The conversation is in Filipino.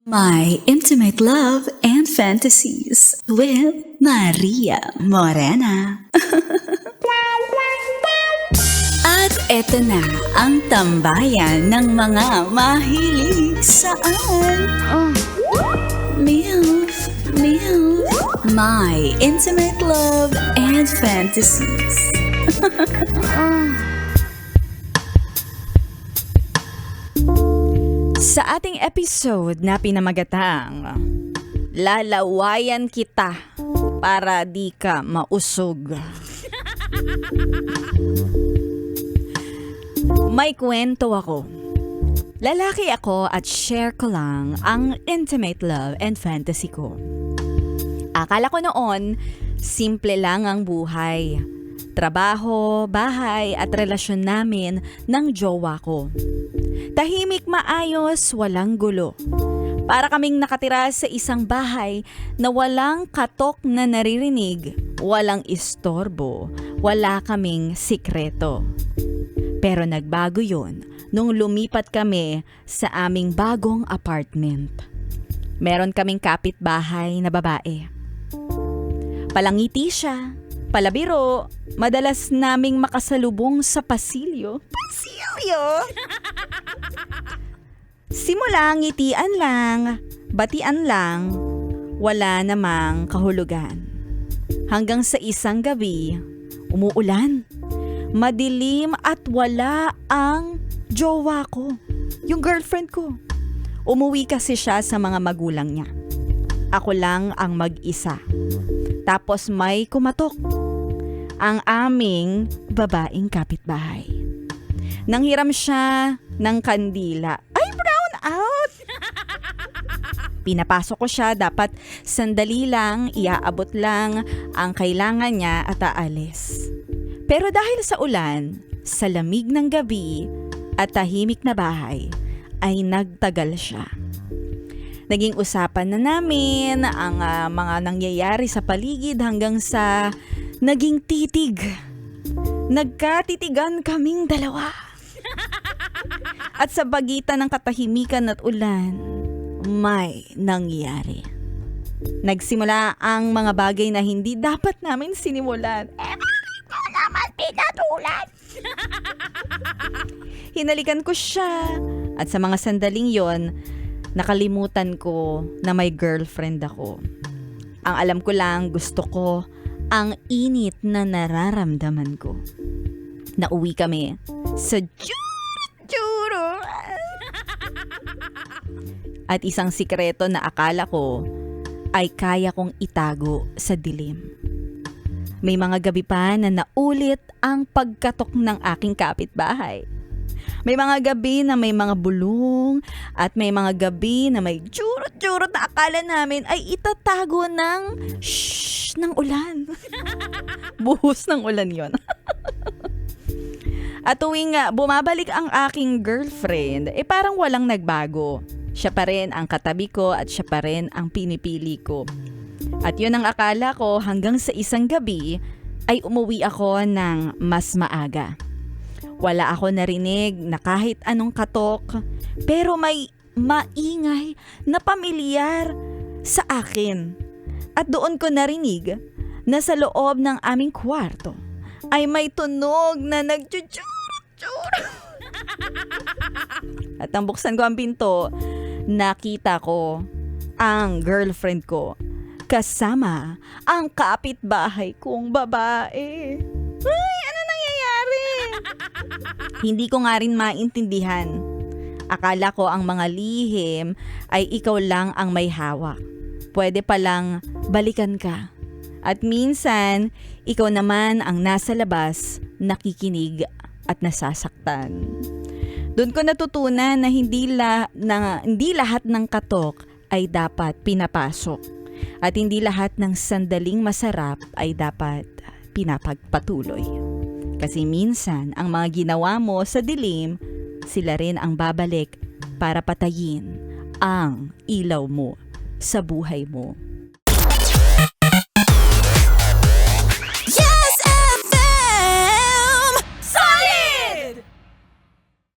My Intimate Love and Fantasies with Maria Morena. At eto na ang tambayan ng mga mahilig saan. MILF, My Intimate Love and Fantasies. Sa ating episode na pinamagatang Lalawayan Kita para di ka mausog. May kwento ako. Lalaki ako at share ko lang ang intimate love and fantasy ko. Akala ko noon, simple lang ang buhay. Trabaho, bahay at relasyon namin ng jowa ko. Tahimik, maayos, walang gulo. Para kaming nakatira sa isang bahay na walang katok na naririnig, walang istorbo, wala kaming sikreto. Pero nagbago yun nung lumipat kami sa aming bagong apartment. Meron kaming kapitbahay na babae. Palangiti siya, palabiro, madalas naming makasalubong sa pasilyo. Pasilyo? Simula ngitian lang, batian lang, wala namang kahulugan. Hanggang sa isang gabi, umuulan, madilim at wala ang jowa ko, yung girlfriend ko. Umuwi kasi siya sa mga magulang niya. Ako lang ang mag-isa. Tapos may kumatok, ang aming babaeng kapitbahay. Nanghiram siya ng kandila. Ay, brown out! Pinapasok ko siya, dapat sandali lang, iaabot lang ang kailangan niya at aalis. Pero dahil sa ulan, sa lamig ng gabi at tahimik na bahay, ay nagtagal siya. Naging usapan na namin ang mga nangyayari sa paligid hanggang sa naging titig. Nagkatitigan kaming dalawa. At sa pagitan ng katahimikan at ulan, may nangyari. Nagsimula ang mga bagay na hindi dapat namin sinimulan. Bakit mo naman pinatulan? Hinalikan ko siya. At sa mga sandaling yon, nakalimutan ko na may girlfriend ako. Ang alam ko lang, gusto ko ang init na nararamdaman ko. Nauwi kami sa juro. At isang sikreto na akala ko ay kaya kong itago sa dilim. May mga gabi pa na naulit ang pagkatok ng aking kapitbahay. May mga gabi na may mga bulong at may mga gabi na may jurot-jurot na akala namin ay itatago ng ng ulan. Buhos ng ulan yon. At tuwing bumabalik ang aking girlfriend, parang walang nagbago. Siya pa rin ang katabi ko at siya pa rin ang pinipili ko. At yun ang akala ko hanggang sa isang gabi ay umuwi ako ng mas maaga. Wala ako narinig na kahit anong katok, pero may maingay na pamilyar sa akin. At doon ko narinig na sa loob ng aming kwarto ay may tunog na nagchuchurot. At nang buksan ko ang pinto, nakita ko ang girlfriend ko kasama ang kapitbahay kong babae. Ay, ano nangyayari? Hindi ko nga rin maintindihan. Akala ko ang mga lihim ay ikaw lang ang may hawak. Pwede palang balikan ka. At minsan, ikaw naman ang nasa labas, nakikinig at nasasaktan. Doon ko natutunan na hindi lahat ng katok ay dapat pinapasok. At hindi lahat ng sandaling masarap ay dapat pinapagpatuloy. Kasi minsan, ang mga ginawa mo sa dilim, sila rin ang babalik para patayin ang ilaw mo sa buhay mo.